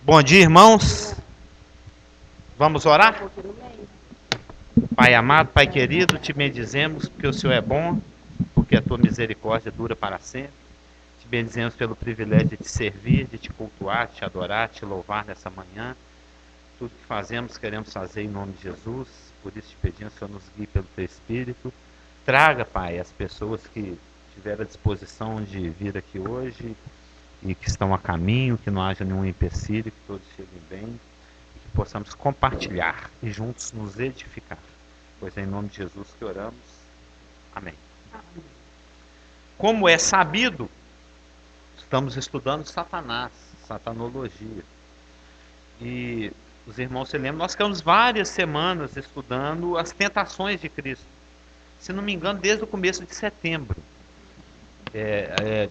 Bom dia, irmãos. Vamos orar? Pai amado, Pai querido, te bendizemos porque o Senhor é bom, porque a tua misericórdia dura para sempre. Te bendizemos pelo privilégio de te servir, de te cultuar, de te adorar, de te louvar nessa manhã. Tudo que fazemos, queremos fazer em nome de Jesus. Por isso te pedimos, Senhor, nos guie pelo teu Espírito. Traga, Pai, as pessoas que tiveram a disposição de vir aqui hoje e que estão a caminho, que não haja nenhum empecilho, que todos cheguem bem e que possamos compartilhar e juntos nos edificar. Pois é em nome de Jesus que oramos. Amém. Como é sabido, estamos estudando Satanás, satanologia. E os irmãos se lembram, nós ficamos várias semanas estudando as tentações de Cristo. Se não me engano, desde o começo de setembro.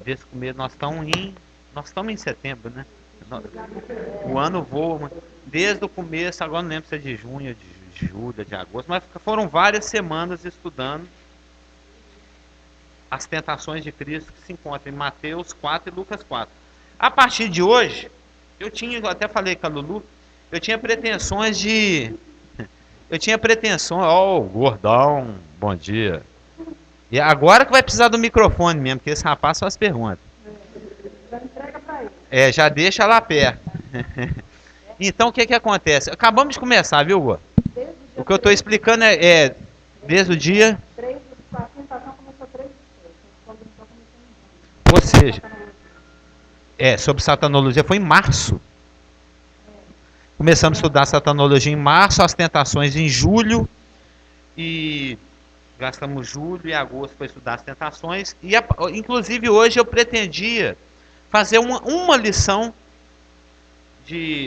Desde o começo, nós estamos em setembro, né? O ano voa, desde o começo, agora não lembro se é de junho, de julho, de agosto, mas foram várias semanas estudando as tentações de Cristo que se encontram em Mateus 4 e Lucas 4. A partir de hoje, eu até falei com a Lulu, eu tinha pretensões, ó, gordão, bom dia. E agora que vai precisar do microfone mesmo, porque esse rapaz faz perguntas. Já entrega para ele. Já deixa lá perto. Então o que acontece? Acabamos de começar, viu, Gô? O que eu estou explicando é desde o dia 3 a tentação começou 3 ou seja, sobre satanologia foi em março. Começamos a estudar satanologia em março, as tentações em julho, e gastamos julho e agosto para estudar as tentações, e inclusive hoje eu pretendia fazer uma lição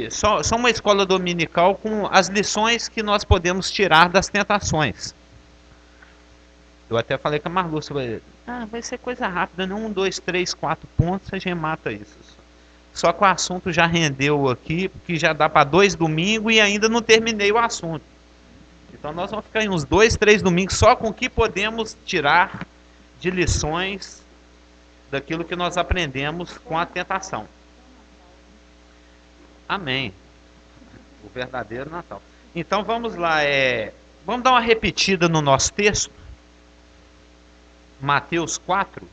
só uma escola dominical com as lições que nós podemos tirar das tentações. Eu até falei com a Marlúcia, vai ser coisa rápida, não 1, 2, 3, 4 pontos, a gente mata isso. Só que o assunto já rendeu aqui, porque já dá para 2 domingos e ainda não terminei o assunto. Então nós vamos ficar em uns 2, 3 domingos só com o que podemos tirar de lições daquilo que nós aprendemos com a tentação. Amém. O verdadeiro Natal. Então vamos lá, vamos dar uma repetida no nosso texto. Mateus 4,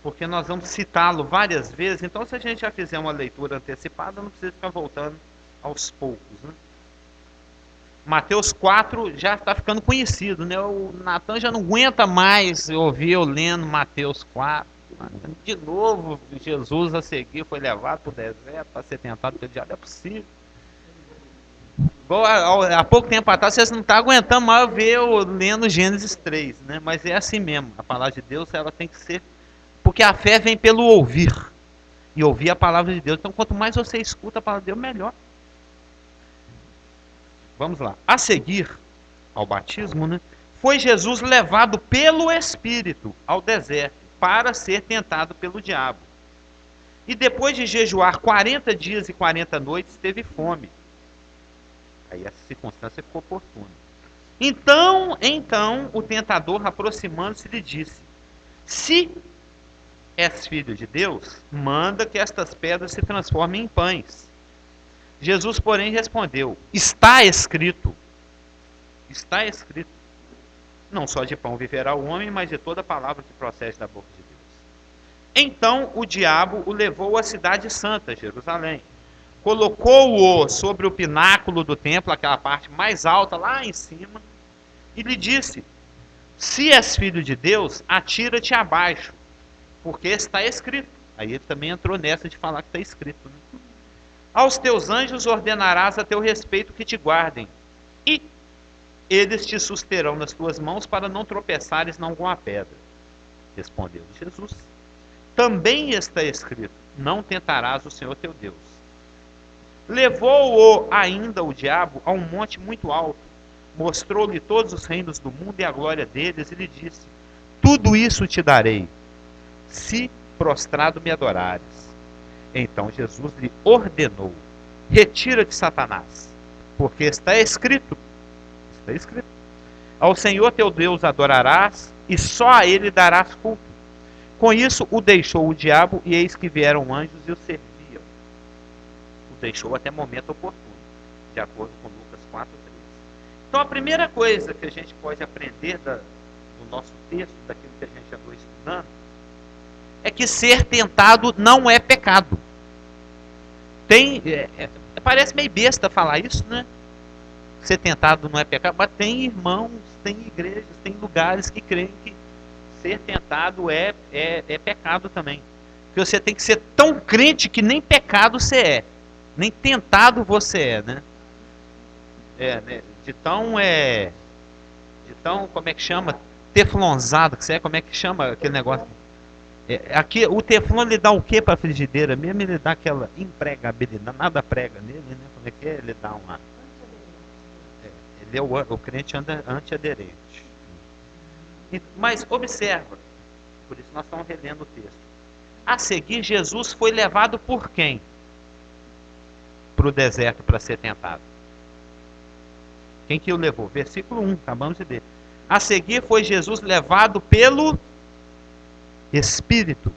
porque nós vamos citá-lo várias vezes, então se a gente já fizer uma leitura antecipada, não precisa ficar voltando aos poucos, né? Mateus 4 já está ficando conhecido, né? O Natan já não aguenta mais ouvir eu lendo Mateus 4. De novo, Jesus a seguir foi levado para o deserto para ser tentado pelo diabo. É possível. Há pouco tempo atrás, vocês não estão aguentando mais ver eu lendo Gênesis 3, né? Mas é assim mesmo. A palavra de Deus, ela tem que ser... Porque a fé vem pelo ouvir. E ouvir a palavra de Deus. Então, quanto mais você escuta a palavra de Deus, melhor. Vamos lá. A seguir ao batismo, né? Foi Jesus levado pelo Espírito ao deserto para ser tentado pelo diabo. E depois de jejuar 40 dias e 40 noites, teve fome. Aí essa circunstância ficou oportuna. Então o tentador, aproximando-se, lhe disse: se és filho de Deus, manda que estas pedras se transformem em pães. Jesus, porém, respondeu: está escrito, não só de pão viverá o homem, mas de toda palavra que procede da boca de Deus. Então o diabo o levou à cidade santa, Jerusalém. Colocou-o sobre o pináculo do templo, aquela parte mais alta lá em cima, e lhe disse: se és filho de Deus, atira-te abaixo, porque está escrito. Aí ele também entrou nessa de falar que está escrito, né? Aos teus anjos ordenarás a teu respeito que te guardem, e eles te susterão nas tuas mãos para não tropeçares em alguma pedra. Respondeu Jesus: também está escrito: não tentarás o Senhor teu Deus. Levou-o ainda o diabo a um monte muito alto, mostrou-lhe todos os reinos do mundo e a glória deles, e lhe disse: tudo isso te darei, se prostrado me adorares. Então Jesus lhe ordenou: retira-te, Satanás, porque está escrito, ao Senhor teu Deus adorarás, e só a ele darás culto. Com isso o deixou o diabo, e eis que vieram anjos e o serviam. O deixou até momento oportuno, de acordo com Lucas 4:13. Então a primeira coisa que a gente pode aprender do nosso texto, daquilo que a gente andou estudando, é que ser tentado não é pecado. Parece meio besta falar isso, né? Ser tentado não é pecado, mas tem irmãos, tem igrejas, tem lugares que creem que ser tentado é pecado também. Porque você tem que ser tão crente que nem pecado você é, nem tentado você é, né? Né? De tão, como é que chama? Teflonzado que você é, como é que chama aquele negócio? Aqui, o teflon ele dá o que para a frigideira mesmo? Ele dá aquela impregabilidade, nada prega nele, né? Como é que é? Ele dá uma... ele é o crente antiaderente. Mas observa, por isso nós estamos relendo o texto. A seguir, Jesus foi levado por quem? Para o deserto para ser tentado. Quem que o levou? Versículo 1, acabamos de ler. A seguir foi Jesus levado pelo Espírito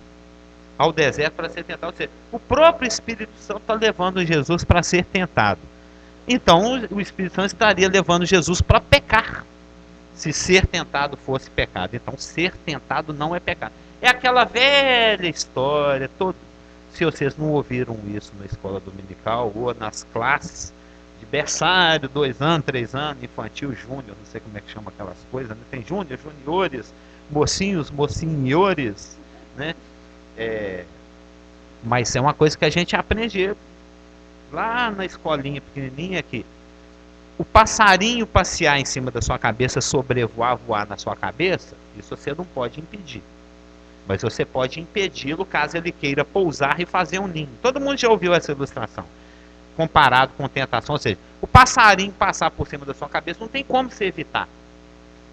ao deserto para ser tentado. Ou seja, o próprio Espírito Santo está levando Jesus para ser tentado. Então o Espírito Santo estaria levando Jesus para pecar. Se ser tentado fosse pecado. Então ser tentado não é pecado. É aquela velha história. Se vocês não ouviram isso na escola dominical ou nas classes de berçário, 2 anos, 3 anos, infantil, júnior, não sei como é que chama aquelas coisas, né? Tem júnior, juniores, mocinhos, mocinhores, né? Mas é uma coisa que a gente aprende lá na escolinha pequenininha, que o passarinho passear em cima da sua cabeça, sobrevoar, voar na sua cabeça, isso você não pode impedir. Mas você pode impedi-lo caso ele queira pousar e fazer um ninho. Todo mundo já ouviu essa ilustração. Comparado com tentação, ou seja, o passarinho passar por cima da sua cabeça não tem como você evitar.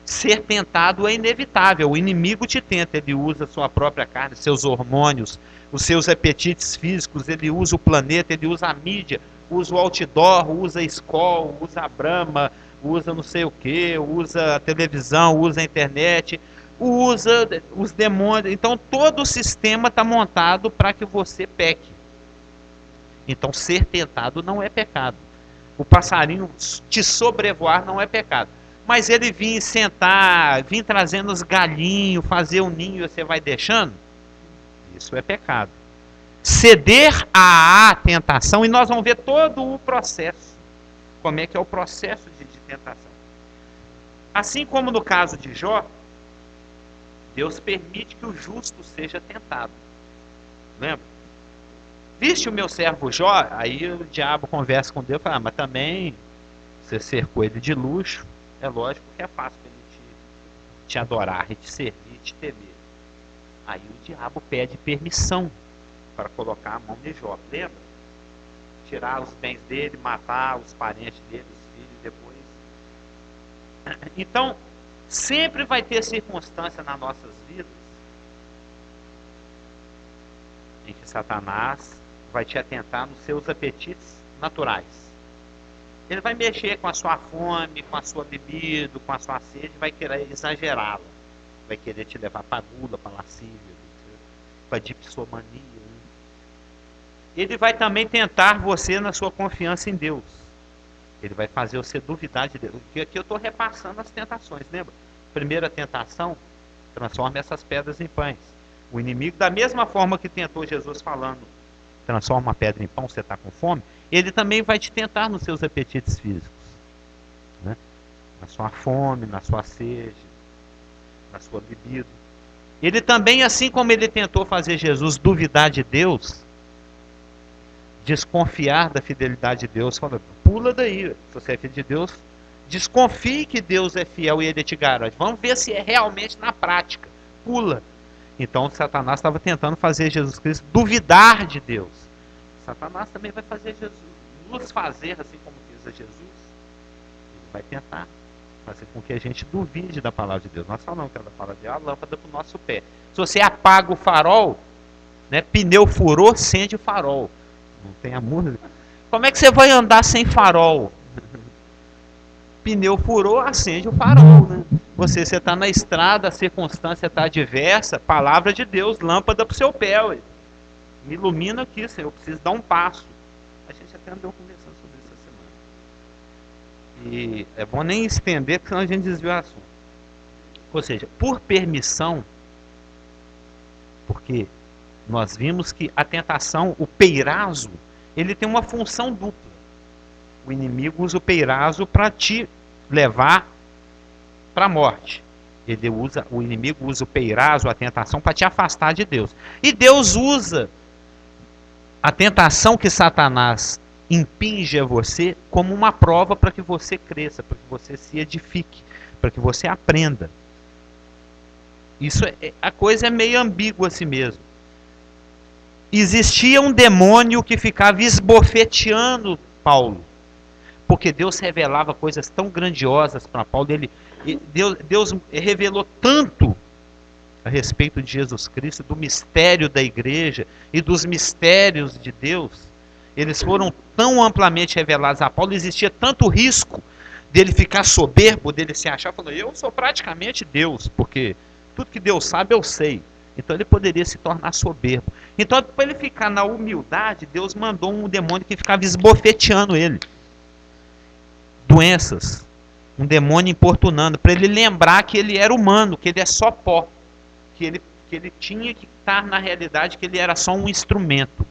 Ser tentado é inevitável. O inimigo te tenta, ele usa a sua própria carne, seus hormônios, os seus apetites físicos, ele usa o planeta, ele usa a mídia, usa o outdoor, usa a escola, usa a Brahma, usa não sei o que, usa a televisão, usa a internet, usa os demônios. Então todo o sistema está montado para que você peque. Então ser tentado não é pecado. O passarinho te sobrevoar não é pecado. Mas ele vir sentar, vir trazendo os galinhos, fazer um ninho e você vai deixando, isso é pecado. Ceder à tentação, e nós vamos ver todo o processo. Como é que é o processo de tentação. Assim como no caso de Jó, Deus permite que o justo seja tentado. Lembra? Viste o meu servo Jó? Aí o diabo conversa com Deus e fala, mas também você cercou ele de luxo, é lógico que é fácil para ele te adorar, e te servir, e te temer. Aí o diabo pede permissão para colocar a mão de Jó. Lembra? Tirar os bens dele, matar os parentes dele, os filhos depois. Então, sempre vai ter circunstância nas nossas vidas em que Satanás vai te atentar nos seus apetites naturais. Ele vai mexer com a sua fome, com a sua libido, com a sua sede, vai querer exagerá-la. Vai querer te levar para a gula, para a lascívia, para a dipsomania. Ele vai também tentar você na sua confiança em Deus. Ele vai fazer você duvidar de Deus. Porque aqui eu estou repassando as tentações, lembra? Primeira tentação, transforma essas pedras em pães. O inimigo, da mesma forma que tentou Jesus falando, transforma uma pedra em pão, você está com fome, ele também vai te tentar nos seus apetites físicos, né? Na sua fome, na sua sede, na sua libido. Ele também, assim como ele tentou fazer Jesus duvidar de Deus, desconfiar da fidelidade de Deus, fala, pula daí, se você é filho de Deus, desconfie que Deus é fiel e ele te garante. Vamos ver se é realmente na prática. Pula. Então Satanás estava tentando fazer Jesus Cristo duvidar de Deus. Satanás também vai fazer Jesus, nos fazer assim como fez a Jesus. Ele vai tentar fazer com que a gente duvide da palavra de Deus. Nós falamos que ela fala de a lâmpada para o nosso pé. Se você apaga o farol, né, pneu furou, acende o farol. Não tem a música. Como é que você vai andar sem farol? Pneu furou, acende o farol, né? Você está na estrada, a circunstância está adversa, palavra de Deus, lâmpada para o seu pé. Ué. Me ilumina aqui, Senhor, eu preciso dar um passo. A gente até andou conversando sobre isso essa semana. E é bom nem estender, porque senão a gente desvia o assunto. Ou seja, por permissão, porque nós vimos que a tentação, o peirazo, ele tem uma função dupla. O inimigo usa o peirazo para te levar para a morte. O inimigo usa o peirazo, a tentação, para te afastar de Deus. E Deus usa a tentação que Satanás impinge a você como uma prova para que você cresça, para que você se edifique, para que você aprenda. A coisa é meio ambígua assim mesmo. Existia um demônio que ficava esbofeteando Paulo, porque Deus revelava coisas tão grandiosas para Paulo. Deus revelou tanto a respeito de Jesus Cristo, do mistério da igreja e dos mistérios de Deus. Eles foram tão amplamente revelados a Paulo, existia tanto risco dele ficar soberbo, dele se achar, falando, eu sou praticamente Deus, porque tudo que Deus sabe eu sei. Então ele poderia se tornar soberbo. Então, para ele ficar na humildade, Deus mandou um demônio que ficava esbofeteando ele. Doenças. Um demônio importunando, para ele lembrar que ele era humano, que ele é só pó. Que ele tinha que estar na realidade, que ele era só um instrumento.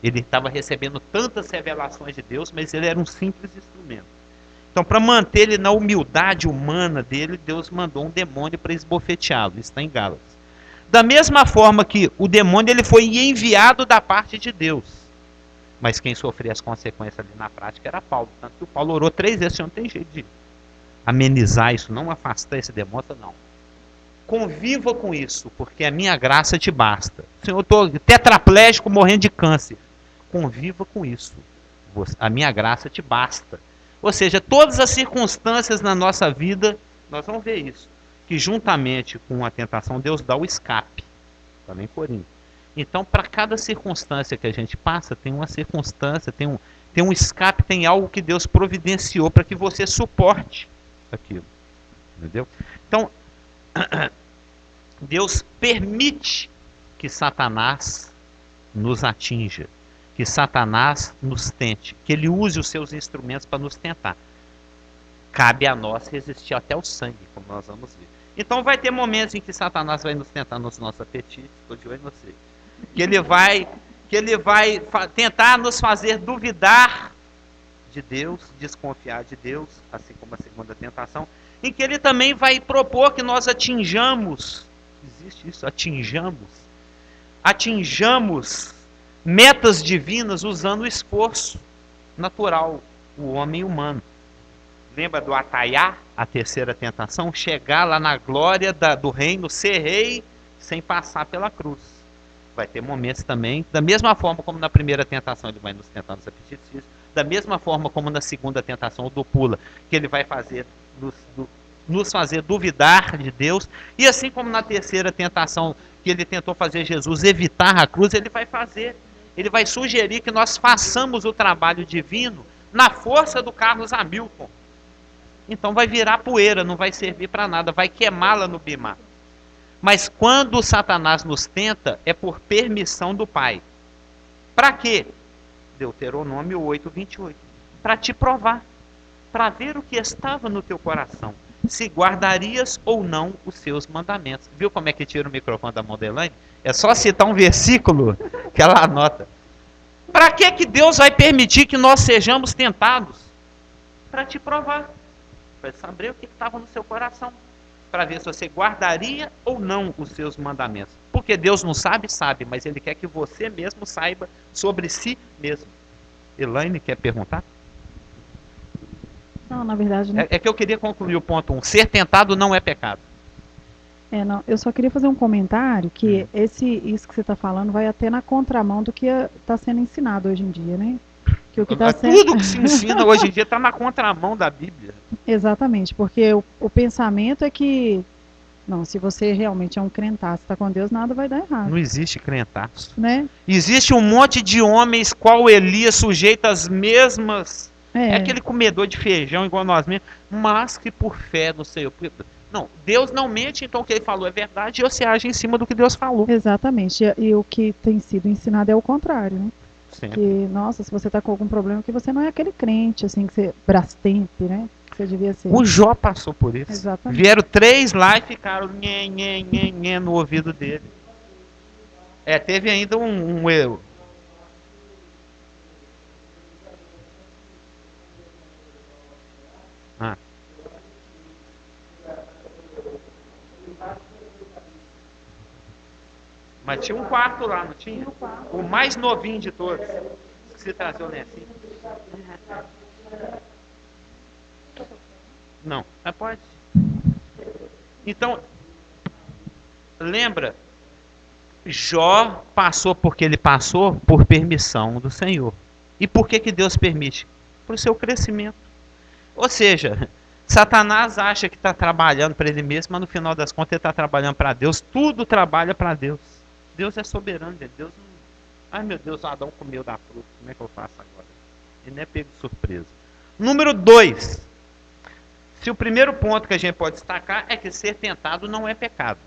Ele estava recebendo tantas revelações de Deus, mas ele era um simples instrumento. Então, para manter ele na humildade humana dele, Deus mandou um demônio para esbofeteá-lo. Isso está em Gálatas. Da mesma forma que o demônio ele foi enviado da parte de Deus. Mas quem sofria as consequências ali na prática era Paulo. Tanto que o Paulo orou 3 vezes, não tem jeito de amenizar isso, não afastar esse demônio, não. Conviva com isso, porque a minha graça te basta. Senhor, eu estou tetraplégico, morrendo de câncer. Conviva com isso. A minha graça te basta. Ou seja, todas as circunstâncias na nossa vida, nós vamos ver isso. Que juntamente com a tentação, Deus dá o escape. Também Coríntios. Então, para cada circunstância que a gente passa, tem uma circunstância, tem um escape, tem algo que Deus providenciou para que você suporte aquilo. Entendeu? Então, Deus permite que Satanás nos atinja, que Satanás nos tente, que ele use os seus instrumentos para nos tentar. Cabe a nós resistir até o sangue, como nós vamos ver. Então vai ter momentos em que Satanás vai nos tentar nos nossos apetites, estou de olho em você. Que ele vai tentar nos fazer duvidar de Deus, desconfiar de Deus, assim como a segunda tentação, em que ele também vai propor que nós atinjamos metas divinas usando o esforço natural, o homem humano. Lembra do Ataiá, a terceira tentação? Chegar lá na glória do reino, ser rei, sem passar pela cruz. Vai ter momentos também, da mesma forma como na primeira tentação ele vai nos tentar nos apetites físicos, da mesma forma como na segunda tentação, o do pula, que ele vai fazer nos fazer duvidar de Deus, e assim como na terceira tentação, que ele tentou fazer Jesus evitar a cruz, ele vai sugerir que nós façamos o trabalho divino na força do Carlos Hamilton. Então vai virar poeira, não vai servir para nada, vai queimá-la no bimar. Mas quando Satanás nos tenta, é por permissão do Pai. Para quê? Deuteronômio 8:28. Para te provar, para ver o que estava no teu coração, se guardarias ou não os seus mandamentos. Viu como é que tira o microfone da mão da Elaine? É só citar um versículo que ela anota. Para que Deus vai permitir que nós sejamos tentados? Para te provar. Para saber o que estava no seu coração. Para ver se você guardaria ou não os seus mandamentos. Porque Deus não sabe, sabe, mas Ele quer que você mesmo saiba sobre si mesmo. Elaine, quer perguntar? Não, na verdade não. É que eu queria concluir o ponto 1. Ser tentado não é pecado. Não, eu só queria fazer um comentário que isso que você está falando vai até na contramão do que está sendo ensinado hoje em dia, né? Que o que tá sendo... Tudo que se ensina hoje em dia está na contramão da Bíblia. Exatamente, porque o pensamento é que, não, se você realmente é um crentaço, está com Deus, nada vai dar errado. Não existe crentaço. Né? Existe um monte de homens, qual Elias, sujeito às mesmas... É aquele comedor de feijão igual nós mesmos, mas que por fé no Senhor. Não, Deus não mente, então o que Ele falou é verdade e você age em cima do que Deus falou. Exatamente, e o que tem sido ensinado é o contrário, né? Sempre. Que, nossa, se você está com algum problema, que você não é aquele crente, assim, que você Brastemp, né? Que você devia ser. O Jó passou por isso. Exatamente. Vieram 3 lá e ficaram nhe, nhe, nhe, nhe, no ouvido dele. Teve ainda um erro. Mas tinha um quarto lá, não tinha? O mais novinho de todos. Esqueci de trazer o lencinho. Não, mas pode. Então, lembra, Jó passou porque ele passou por permissão do Senhor. E por que Deus permite? Para o seu crescimento. Ou seja, Satanás acha que está trabalhando para ele mesmo, mas no final das contas ele está trabalhando para Deus. Tudo trabalha para Deus. Deus é soberano. Deus não... Ai meu Deus, o Adão comeu da fruta. Como é que eu faço agora? Ele não é pego de surpresa. Número 2. Se o primeiro ponto que a gente pode destacar é que ser tentado não é pecado.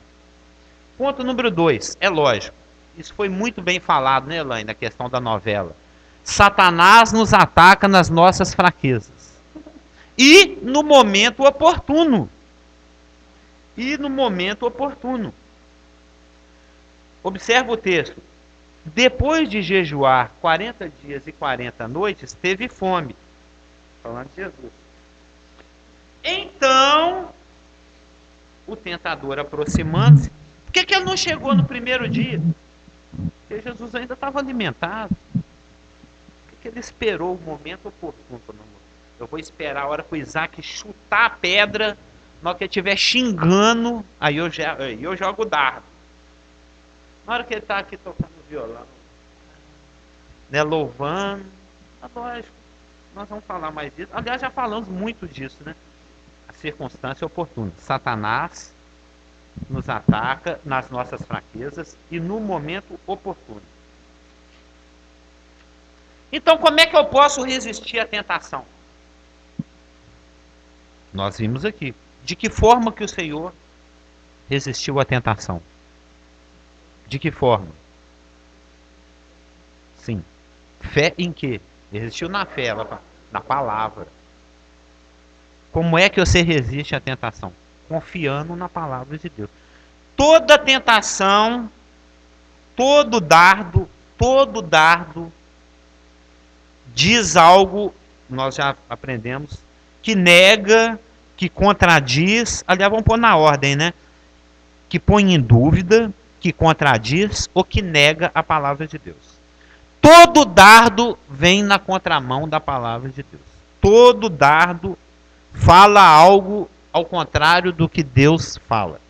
Ponto número 2, é lógico. Isso foi muito bem falado, né, Elaine, na questão da novela. Satanás nos ataca nas nossas fraquezas. E no momento oportuno. Observa o texto. Depois de jejuar 40 dias e 40 noites, teve fome. Falando de Jesus. Então, o tentador aproximando-se. Por que ele não chegou no primeiro dia? Porque Jesus ainda estava alimentado. Por que ele esperou o momento oportuno? Eu vou esperar a hora que o Isaac chutar a pedra. Na hora que ele estiver xingando, aí eu jogo o dardo. Na hora que ele está aqui tocando violão, né, louvando, lógico, nós vamos falar mais disso. Aliás, já falamos muito disso, né? A circunstância oportuna. Satanás nos ataca nas nossas fraquezas e no momento oportuno. Então, como é que eu posso resistir à tentação? Nós vimos aqui. De que forma que o Senhor resistiu à tentação? De que forma? Sim. Fé em quê? Resistiu na fé, na palavra. Como é que você resiste à tentação? Confiando na palavra de Deus. Toda tentação, todo dardo diz algo, nós já aprendemos, que nega, que contradiz, aliás, vamos pôr na ordem, né? Que põe em dúvida, que contradiz ou que nega a palavra de Deus. Todo dardo vem na contramão da palavra de Deus. Todo dardo fala algo ao contrário do que Deus fala.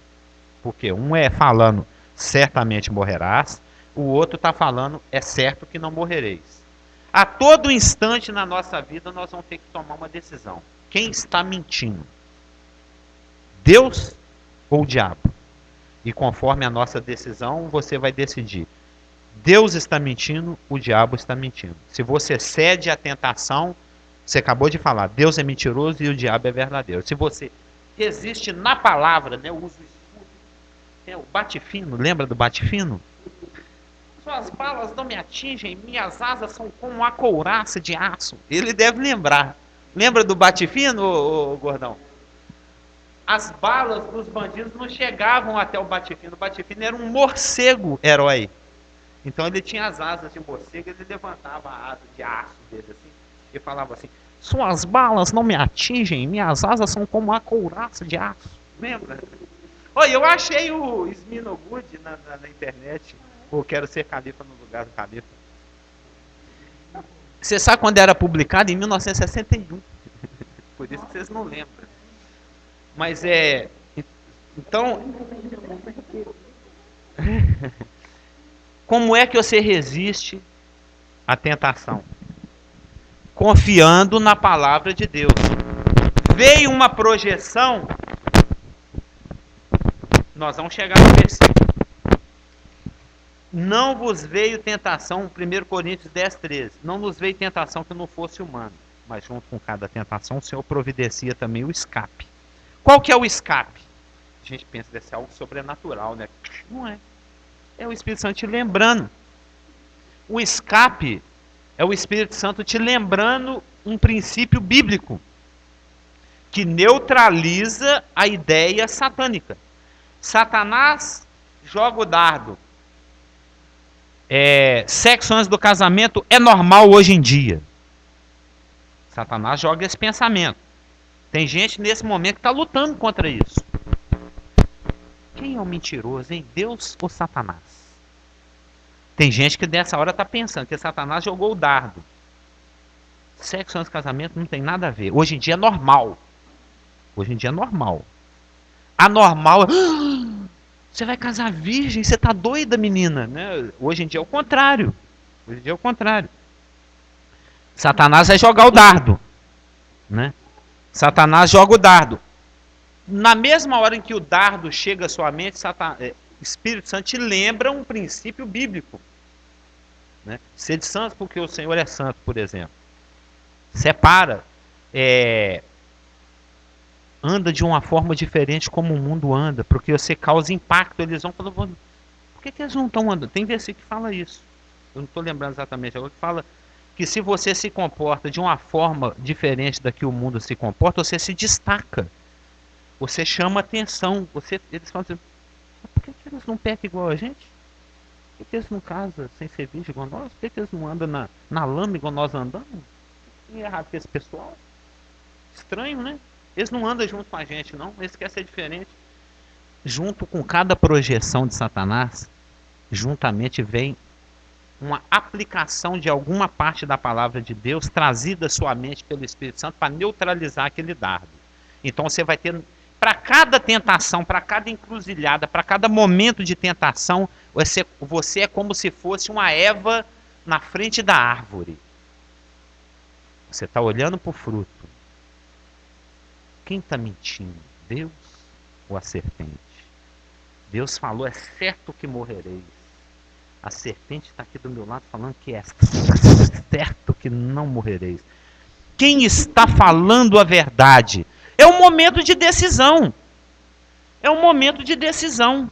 Porque um é falando, certamente morrerás, o outro está falando, é certo que não morrereis. A todo instante na nossa vida nós vamos ter que tomar uma decisão. Quem está mentindo? Deus ou o diabo? E conforme a nossa decisão, você vai decidir. Deus está mentindo, o diabo está mentindo. Se você cede à tentação, você acabou de falar, Deus é mentiroso e o diabo é verdadeiro. Se você resiste na palavra, né, usa o escudo, o bate-fino, lembra do bate-fino? Suas balas não me atingem, minhas asas são como uma couraça de aço. Ele deve lembrar. Lembra do bate-fino, ô gordão? As balas dos bandidos não chegavam até o bate-fino. O bate-fino era um morcego herói. Então ele tinha as asas de morcego, ele levantava a asa de aço dele assim, e falava assim, suas balas não me atingem, minhas asas são como uma couraça de aço. Lembra? Olha, eu achei o Sminogood na internet. Ou Quero Ser Califa no lugar do Califa. Você sabe quando era publicado? Em 1961. Por isso que vocês não lembram. Mas então, como é que você resiste à tentação? Confiando na palavra de Deus. Veio uma projeção, nós vamos chegar no versículo. Não vos veio tentação, 1 Coríntios 10, 13. Não nos veio tentação que não fosse humano, mas junto com cada tentação o Senhor providencia também o escape. Qual que é o escape? A gente pensa que deve ser algo sobrenatural, né? Não é. É o Espírito Santo te lembrando. O escape É o Espírito Santo te lembrando um princípio bíblico que neutraliza a ideia satânica. Satanás joga o dardo. Sexo antes do casamento é normal hoje em dia. Satanás joga esse pensamento. Tem gente nesse momento que está lutando contra isso. Quem é o mentiroso, hein? Deus ou Satanás? Tem gente que nessa hora está pensando que Satanás jogou o dardo. Sexo antes do casamento não tem nada a ver. Hoje em dia é normal. Hoje em dia é normal. Anormal é... Você vai casar virgem? Você tá doida, menina? Né? Hoje em dia é o contrário. Hoje em dia é o contrário. Satanás vai jogar o dardo. Né? Satanás joga o dardo. Na mesma hora em que o dardo chega à sua mente, o Espírito Santo te lembra um princípio bíblico. Né? Sede santo porque o Senhor é santo, por exemplo. Separa. Anda de uma forma diferente como o mundo anda, porque você causa impacto. Eles vão falar, por que eles não estão andando? Tem versículo que fala isso. Eu não estou lembrando exatamente agora, que fala que se você se comporta de uma forma diferente da que o mundo se comporta, você se destaca. Você chama atenção. Eles falam assim, por que eles não pecam igual a gente? Por que eles não casam sem ser virgem igual nós? Por que eles não andam na lama igual nós andamos? O que é errado com esse pessoal? Estranho, né? Eles não andam junto com a gente, não. Eles querem ser diferente. Junto com cada projeção de Satanás, juntamente vem uma aplicação de alguma parte da palavra de Deus trazida à sua mente pelo Espírito Santo para neutralizar aquele dardo. Então você vai ter, para cada tentação, para cada encruzilhada, para cada momento de tentação, você é como se fosse uma Eva na frente da árvore. Você está olhando para o fruto. Quem está mentindo? Deus ou a serpente? Deus falou, é certo que morrereis. A serpente está aqui do meu lado falando que é certo que não morrereis. Quem está falando a verdade? É um momento de decisão. É um momento de decisão.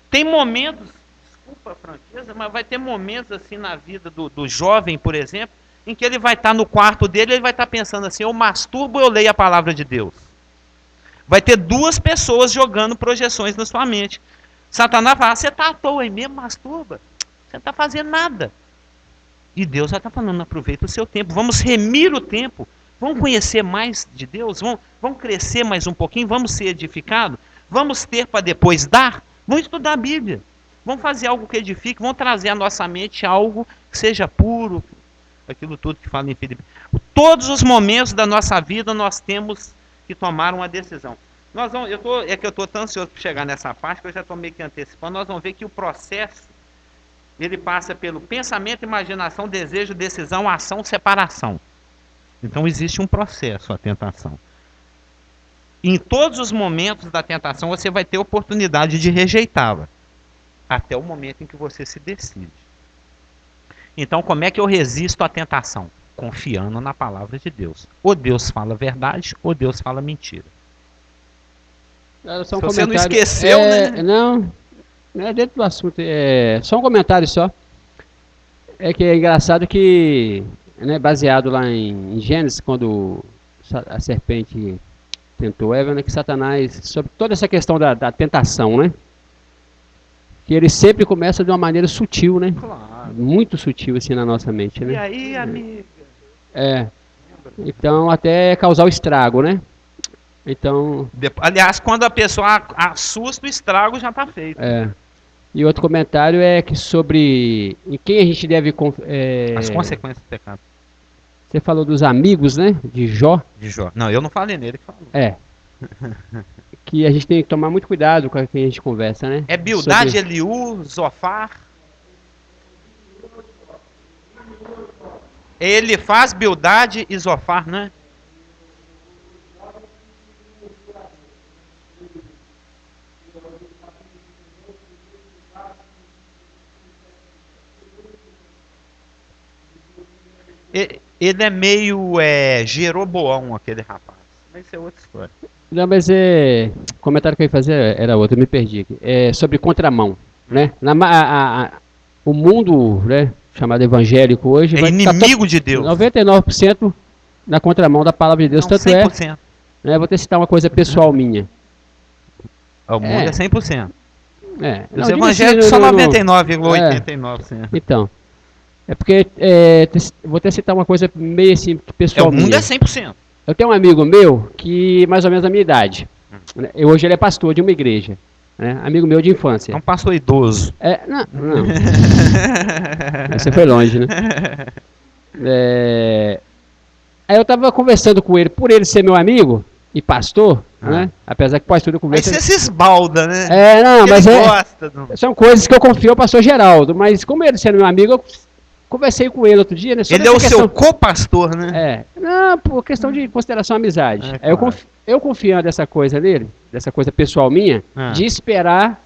Tem momentos, desculpa a franqueza, mas vai ter momentos assim na vida do jovem, por exemplo, em que ele vai estar no quarto dele, ele vai estar pensando assim, eu masturbo ou eu leio a palavra de Deus? Vai ter duas pessoas jogando projeções na sua mente. Satanás fala, você está à toa aí mesmo, masturba? Você não está fazendo nada. E Deus já está falando, aproveita o seu tempo, vamos remir o tempo, vamos conhecer mais de Deus, vamos crescer mais um pouquinho, vamos ser edificados, vamos ter para depois dar, vamos estudar a Bíblia, vamos fazer algo que edifique, vamos trazer à nossa mente algo que seja puro, aquilo tudo que fala em Filipe. Todos os momentos da nossa vida nós temos que tomar uma decisão. Eu estou tão ansioso para chegar nessa parte que eu já estou meio que antecipando. Nós vamos ver que o processo ele passa pelo pensamento, imaginação, desejo, decisão, ação, separação. Então existe um processo, a tentação. Em todos os momentos da tentação você vai ter oportunidade de rejeitá-la, até o momento em que você se decide. Então, como é que eu resisto à tentação? Confiando na palavra de Deus. Ou Deus fala verdade, ou Deus fala mentira. Se você não esqueceu, né? Não é dentro do assunto. Só um comentário só. É que é engraçado que, né, baseado lá em Gênesis, quando a serpente tentou Eva, né, que Satanás, sobre toda essa questão da tentação, né? Que ele sempre começa de uma maneira sutil, né? Claro. Muito sutil assim na nossa mente, né? E aí, amiga? Então até causar o estrago, né? Então... Aliás, quando a pessoa assusta, o estrago já está feito. E outro comentário é que sobre em quem a gente deve... As consequências do pecado. Você falou dos amigos, né? De Jó. Não, eu não falei nele que falou. Que a gente tem que tomar muito cuidado com quem a gente conversa, né? É Bildade, Eliú, Zofar. Ele faz Bildade e Zofar, né? Ele é meio Jeroboão, aquele rapaz. Mas isso é outra história. Não, mas o comentário que eu ia fazer era outro, eu me perdi aqui. É sobre contramão, né? O mundo, né, chamado evangélico hoje, É vai estar inimigo de Deus. 99% na contramão da palavra de Deus. Não, Tanto é, 100%. né, vou te citar uma coisa pessoal minha. O mundo é 100%. Não, Os diga evangélicos assim, são não- 99,89%. Então, é porque, vou até citar uma coisa meio assim, pessoal O mundo minha. é 100%. Eu tenho um amigo meu que, mais ou menos da minha idade, né, hoje ele é pastor de uma igreja, né, amigo meu de infância. É um pastor idoso. Não. Você foi longe, né? Aí eu tava conversando com ele, por ele ser meu amigo e pastor, né? Apesar que pastor eu Aí converso... você se esbalda, né? não, Porque mas ele gosta são coisas que eu confio ao pastor Geraldo, mas como ele sendo meu amigo, eu conversei com ele outro dia, né? sobre Ele é o essa seu questão- co-pastor, né? Não, por questão de consideração à amizade. É, Aí eu, claro. eu confiando dessa coisa nele, dessa coisa pessoal minha, de esperar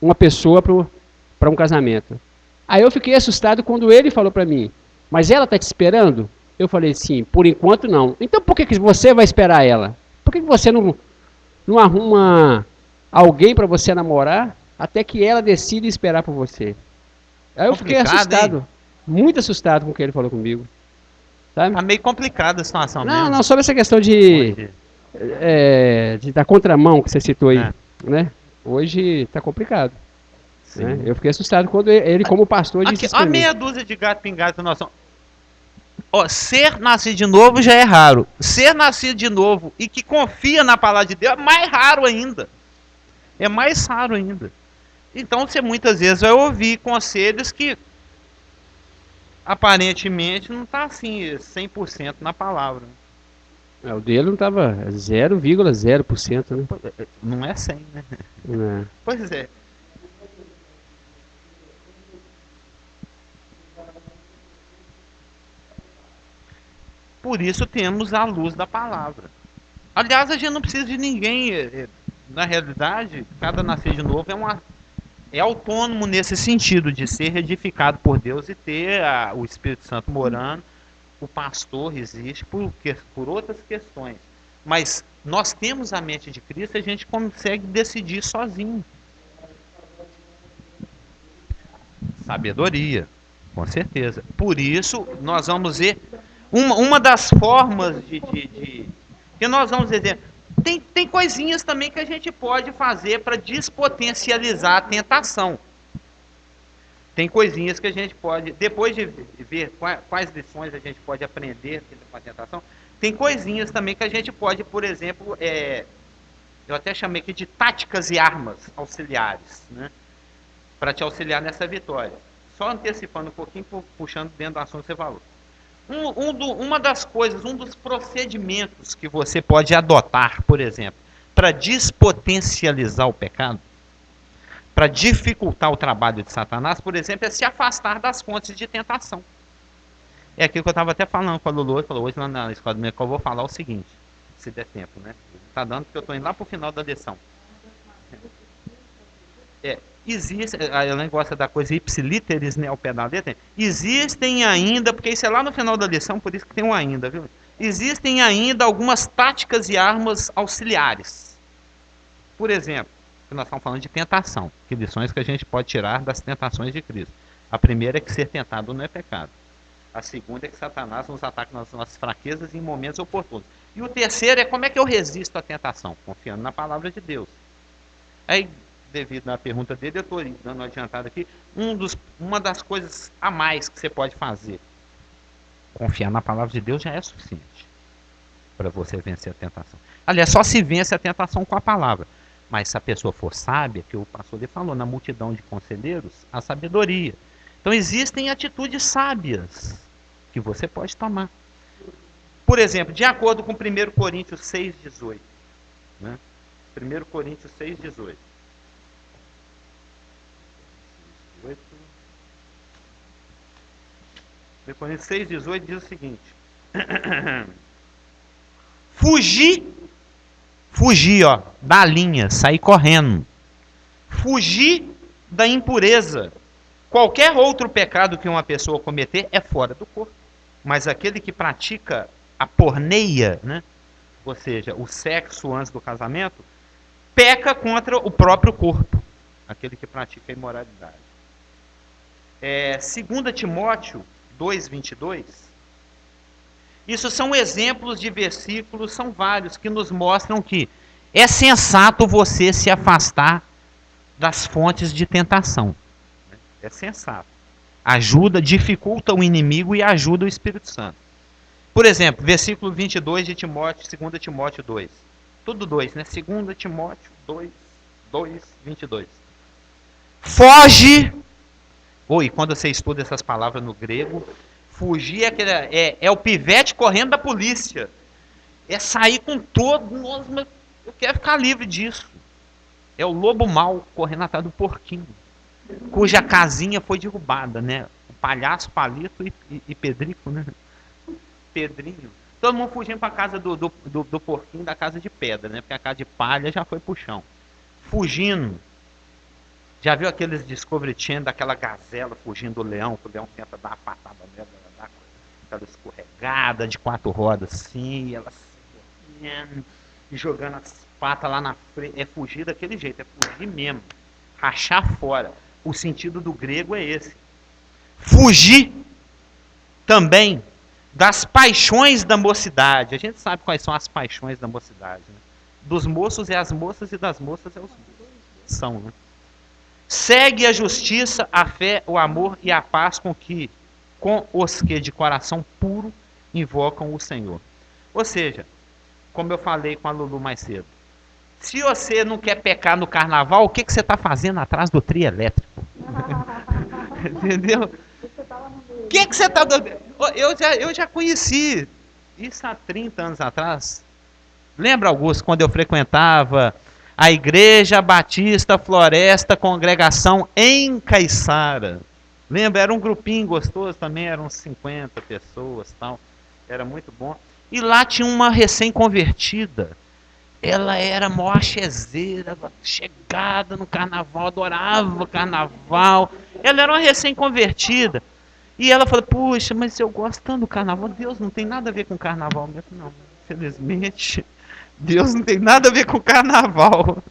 uma pessoa para um casamento. Aí eu fiquei assustado quando ele falou para mim, mas ela tá te esperando? Eu falei, sim, por enquanto não. Então por que você vai esperar ela? Por que você não arruma alguém para você namorar até que ela decida esperar por você? Aí eu fiquei Complicado, assustado, hein? muito assustado com o que ele falou comigo. Sabe? Tá meio complicada a situação Não, mesmo. não, sobre essa questão da contramão que você citou aí, né? Hoje tá complicado. Né? Eu fiquei assustado quando ele como pastor, disse isso A pra mim. meia dúzia de gato pingado da noção. Ó, ser nascido de novo já é raro. Ser nascido de novo e que confia na palavra de Deus é mais raro ainda. É mais raro ainda. Então você muitas vezes vai ouvir conselhos que aparentemente não está assim 100% na palavra. O dele não tava 0,0%, né? Não é 100, né? É. Pois é. Por isso temos a luz da palavra. Aliás, a gente não precisa de ninguém. Na realidade, cada nascer de novo é autônomo nesse sentido de ser edificado por Deus e ter o Espírito Santo morando. O pastor existe por outras questões. Mas nós temos a mente de Cristo e a gente consegue decidir sozinho. Sabedoria, com certeza. Por isso, nós vamos ver uma das formas que nós vamos ver. Tem coisinhas também que a gente pode fazer para despotencializar a tentação. Tem coisinhas que a gente pode, depois de ver quais lições a gente pode aprender com a tentação, tem coisinhas também que a gente pode, por exemplo, eu até chamei aqui de táticas e armas auxiliares, né? Para te auxiliar nessa vitória. Só antecipando um pouquinho, puxando dentro do assunto que você falou. Uma das coisas, um dos procedimentos que você pode adotar, por exemplo, para despotencializar o pecado, para dificultar o trabalho de Satanás, por exemplo, é se afastar das fontes de tentação. É aquilo que eu estava até falando com a Lulu, ele falou hoje lá na escola do meu, que eu vou falar o seguinte, se der tempo, né? Está dando porque eu estou indo lá para o final da lição. Existe, ela gosta da coisa ipsiliteris, né, ao pé da letra. Existem ainda, porque isso é lá no final da lição, por isso que tem um ainda, viu? Existem ainda algumas táticas e armas auxiliares. Por exemplo, nós estamos falando de tentação, que lições que a gente pode tirar das tentações de Cristo. A primeira é que ser tentado não é pecado. A segunda é que Satanás nos ataca nas nossas fraquezas em momentos oportunos. E o terceiro é como é que eu resisto à tentação, confiando na palavra de Deus. Aí, devido à pergunta dele, eu estou dando uma adiantada aqui. Uma das coisas a mais que você pode fazer, confiar na palavra de Deus já é suficiente para você vencer a tentação. Aliás, só se vence a tentação com a palavra. Mas se a pessoa for sábia, que o pastor lhe falou, na multidão de conselheiros, a sabedoria. Então existem atitudes sábias que você pode tomar. Por exemplo, de acordo com 1 Coríntios 6,18. Né? 1 Coríntios 6,18. 1 Coríntios 6,18 diz o seguinte. Fugir, ó, da linha, sair correndo. Fugir da impureza. Qualquer outro pecado que uma pessoa cometer é fora do corpo. Mas aquele que pratica a porneia, né? Ou seja, o sexo antes do casamento, peca contra o próprio corpo. Aquele que pratica a imoralidade. 2 Timóteo 2:22. Isso são exemplos de versículos, são vários, que nos mostram que é sensato você se afastar das fontes de tentação. É sensato. Ajuda, dificulta o inimigo e ajuda o Espírito Santo. Por exemplo, versículo 22 de Timóteo, 2 Timóteo 2. Tudo 2, né? 2 Timóteo 2, 22. Foge. Oi, quando você estuda essas palavras no grego, fugir é o pivete correndo da polícia. É sair com todo. Nossa, eu quero ficar livre disso. É o lobo mau correndo atrás do porquinho, cuja casinha foi derrubada, né? O palhaço, palito e Pedrico, né? Pedrinho. Todo mundo fugindo para a casa do porquinho, da casa de pedra, né? Porque a casa de palha já foi pro chão. Fugindo. Já viu aqueles Discovery Channel daquela gazela fugindo do leão, que o leão tenta dar uma patada nela, ela dá aquela escorregada de 4 rodas assim, e ela se e jogando as patas lá na frente. É fugir daquele jeito, é fugir mesmo. Rachar fora. O sentido do grego é esse. Fugir também das paixões da mocidade. A gente sabe quais são as paixões da mocidade, né? Dos moços é as moças e das moças é os moços. São, né? Segue a justiça, a fé, o amor e a paz com os que de coração puro invocam o Senhor. Ou seja, como eu falei com a Lulu mais cedo, se você não quer pecar no carnaval, o que você está fazendo atrás do trio elétrico? Entendeu? O que você está... Eu já conheci isso há 30 anos atrás. Lembra, Augusto, quando eu frequentava a Igreja Batista Floresta Congregação em Caiçara? Lembra? Era um grupinho gostoso também, eram 50 pessoas, tal. Era muito bom. E lá tinha uma recém-convertida. Ela era mó achezeira, chegada no carnaval, adorava o carnaval. Ela era uma recém-convertida. E ela falou, puxa, mas eu gosto tanto do carnaval. Deus não tem nada a ver com carnaval mesmo. Não, infelizmente, Deus não tem nada a ver com carnaval.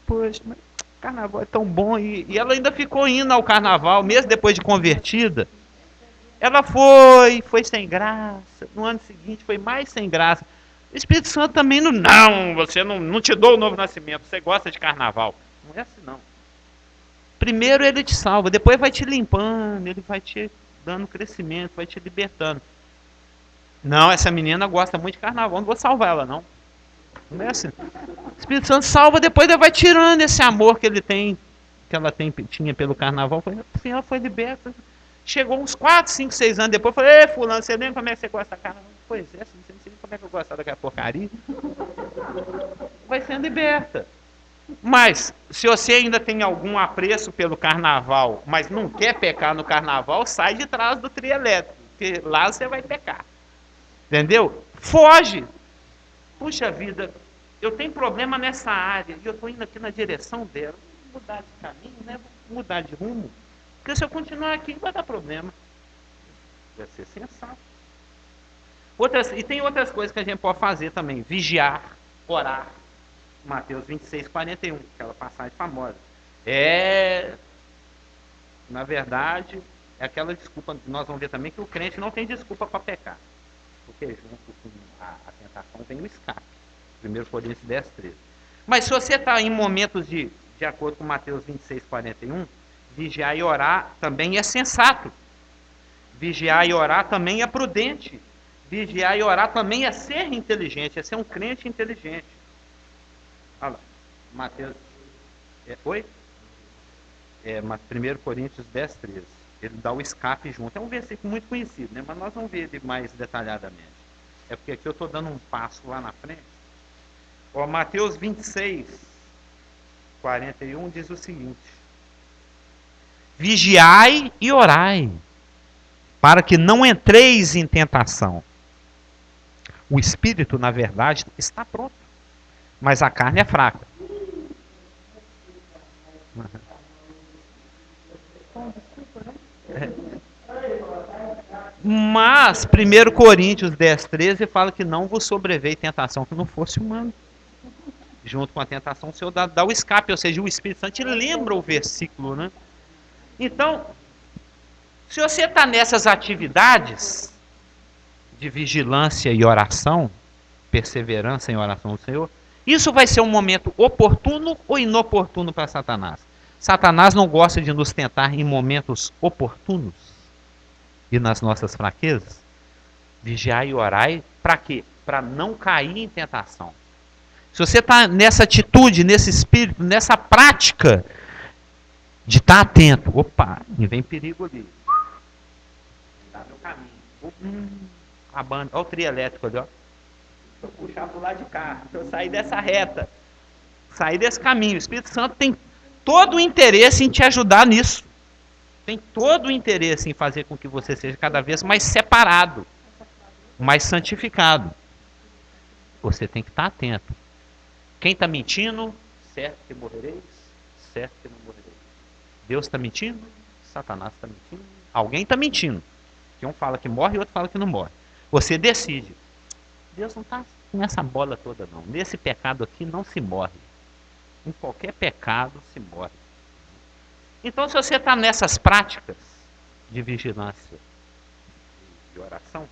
Poxa, mas carnaval é tão bom. E ela ainda ficou indo ao carnaval, mesmo depois de convertida. Ela foi sem graça. No ano seguinte foi mais sem graça. O Espírito Santo também não, você não te dou o novo nascimento, você gosta de carnaval. Não é assim não. Primeiro ele te salva, depois vai te limpando, ele vai te dando crescimento, vai te libertando. Não, essa menina gosta muito de carnaval, não vou salvar ela não. Não é assim. O Espírito Santo salva, depois ele vai tirando esse amor que ele tem, tinha pelo carnaval, ela foi liberta. Chegou uns 4, 5, 6 anos depois, falei, ei, fulano, você lembra como é que você gosta da carnaval? Pois é, você não sei como é que eu gosto daquela porcaria. Vai sendo liberta. Mas, se você ainda tem algum apreço pelo carnaval, mas não quer pecar no carnaval, sai de trás do trio elétrico, porque lá você vai pecar. Entendeu? Foge. Puxa vida, eu tenho problema nessa área, e eu estou indo aqui na direção dela. Vou mudar de caminho, né? Vou mudar de rumo. Porque se eu continuar aqui, vai dar problema. Vai ser sensato. E tem outras coisas que a gente pode fazer também. Vigiar, orar. Mateus 26, 41, aquela passagem famosa. Na verdade, é aquela desculpa, nós vamos ver também que o crente não tem desculpa para pecar. Porque junto com a tentação vem o escape. 1 Coríntios 10, 13. Mas se você está em momentos de acordo com Mateus 26, 41, vigiar e orar também é sensato. Vigiar e orar também é prudente. Vigiar e orar também é ser inteligente, é ser um crente inteligente. Olha lá, Mateus. Oi? 1 Coríntios 10, 13. Ele dá o escape junto. É um versículo muito conhecido, né? Mas nós vamos ver ele mais detalhadamente. É porque aqui eu estou dando um passo lá na frente. Mateus 26, 41 diz o seguinte: vigiai e orai, para que não entreis em tentação. O espírito, na verdade, está pronto, mas a carne é fraca. Mas 1 Coríntios 10, 13 fala que não vos sobreveio tentação que não fosse humana. Junto com a tentação, o Senhor dá o escape, ou seja, o Espírito Santo te lembra o versículo, né? Então, Se você está nessas atividades de vigilância e oração, perseverança em oração ao Senhor, isso vai ser um momento oportuno ou inoportuno para Satanás? Satanás não gosta de nos tentar em momentos oportunos e nas nossas fraquezas? Vigiai e orai, para quê? Para não cair em tentação. Se você está nessa atitude, nesse espírito, nessa prática de estar atento, opa, me vem perigo ali. Dá meu caminho. A banda, olha o trio elétrico ali, ó. Se eu puxar para o lado de cá, se eu sair dessa reta, sair desse caminho, o Espírito Santo tem todo o interesse em te ajudar nisso. Tem todo o interesse em fazer com que você seja cada vez mais separado, mais santificado. Você tem que estar atento. Quem está mentindo, certo que morrereis, certo que não morrereis. Deus está mentindo, Satanás está mentindo, alguém está mentindo. Que um fala que morre e outro fala que não morre. Você decide. Deus não está com essa bola toda não. Nesse pecado aqui não se morre. Em qualquer pecado se morre. Então se você está nessas práticas de vigilância e oração,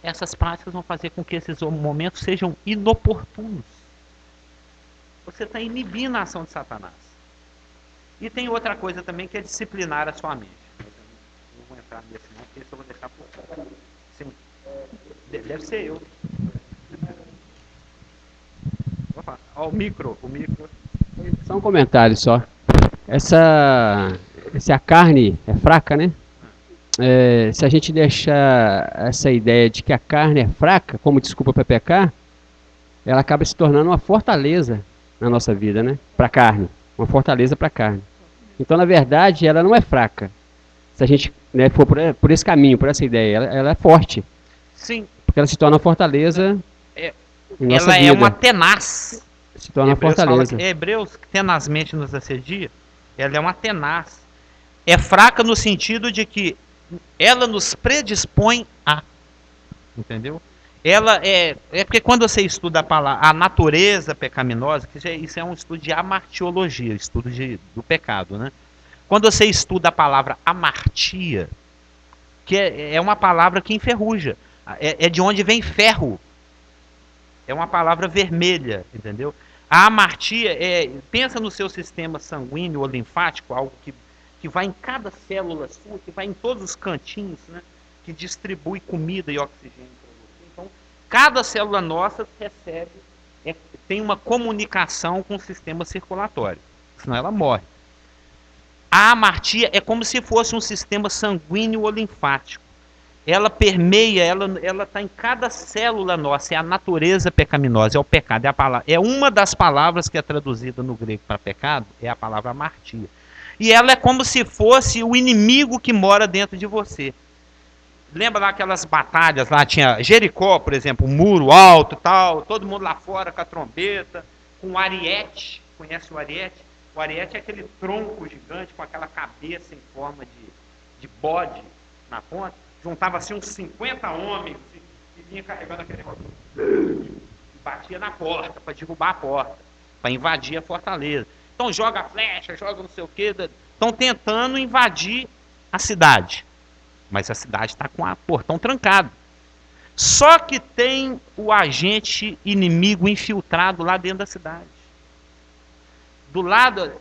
essas práticas vão fazer com que esses momentos sejam inoportunos. Você está inibindo a ação de Satanás. E tem outra coisa também que é disciplinar a sua mente. Eu não vou entrar nesse não, porque isso eu vou deixar por fora. Sim. Deve ser eu. Opa, ó, o micro. Só um comentário só. Se a carne é fraca, né? Se a gente deixar essa ideia de que a carne é fraca como desculpa para pecar, ela acaba se tornando uma fortaleza na nossa vida, né? Para a carne. Uma fortaleza para a carne. Então, na verdade, ela não é fraca. Se a gente, né, for por esse caminho, por essa ideia, ela é forte. Sim. Porque ela se torna uma fortaleza em nossa ela vida. é uma tenaz. Se torna uma fortaleza. Hebreus, que tenazmente nos assedia, ela é uma tenaz. É fraca no sentido de que ela nos predispõe a. Entendeu? Ela é porque quando você estuda a palavra, a natureza pecaminosa, que isso é um estudo de amartiologia, estudo do pecado, né? Quando você estuda a palavra amartia, que é uma palavra que enferruja, é de onde vem ferro, é uma palavra vermelha, entendeu? A amartia pensa no seu sistema sanguíneo ou linfático, algo que vai em cada célula sua, que vai em todos os cantinhos, né? Que distribui comida e oxigênio. Então, cada célula nossa recebe, tem uma comunicação com o sistema circulatório, senão ela morre. A amartia é como se fosse um sistema sanguíneo ou linfático. Ela permeia, ela está em cada célula nossa, é a natureza pecaminosa, é o pecado, é uma das palavras que é traduzida no grego para pecado, é a palavra amartia. E ela é como se fosse o inimigo que mora dentro de você. Lembra lá aquelas batalhas, lá tinha Jericó, por exemplo, um muro alto e tal, todo mundo lá fora com a trombeta, com o ariete, conhece o ariete? O ariete é aquele tronco gigante com aquela cabeça em forma de bode na ponta, juntava assim uns 50 homens e vinha carregando aquele negócio e batia na porta para derrubar a porta, para invadir a fortaleza. Então joga flecha, joga não sei o que, estão tentando invadir a cidade. Mas a cidade está com o portão trancado. Só que tem o agente inimigo infiltrado lá dentro da cidade. Do lado,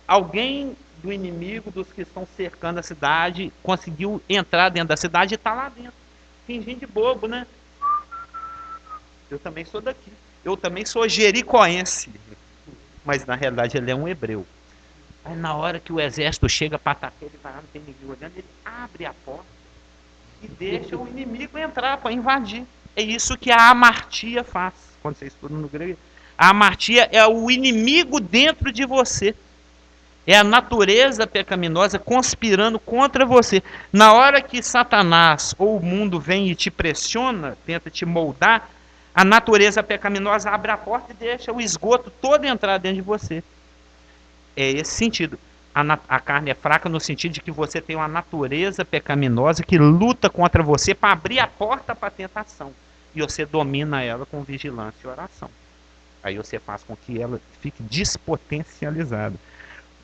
alguém do inimigo, dos que estão cercando a cidade, conseguiu entrar dentro da cidade e está lá dentro. Fingindo de bobo, né? Eu também sou daqui. Eu também sou jericoense. Mas na realidade ele é um hebreu. Aí na hora que o exército chega para atacar, ele vai lá, não tem ninguém olhando, ele abre a porta e deixa o inimigo entrar para invadir. É isso que a amartia faz. Quando você estuda no grego, a amartia é o inimigo dentro de você. É a natureza pecaminosa conspirando contra você. Na hora que Satanás ou o mundo vem e te pressiona, tenta te moldar, a natureza pecaminosa abre a porta e deixa o esgoto todo entrar dentro de você. É esse sentido. A carne é fraca no sentido de que você tem uma natureza pecaminosa que luta contra você para abrir a porta para a tentação. E você domina ela com vigilância e oração. Aí você faz com que ela fique despotencializada.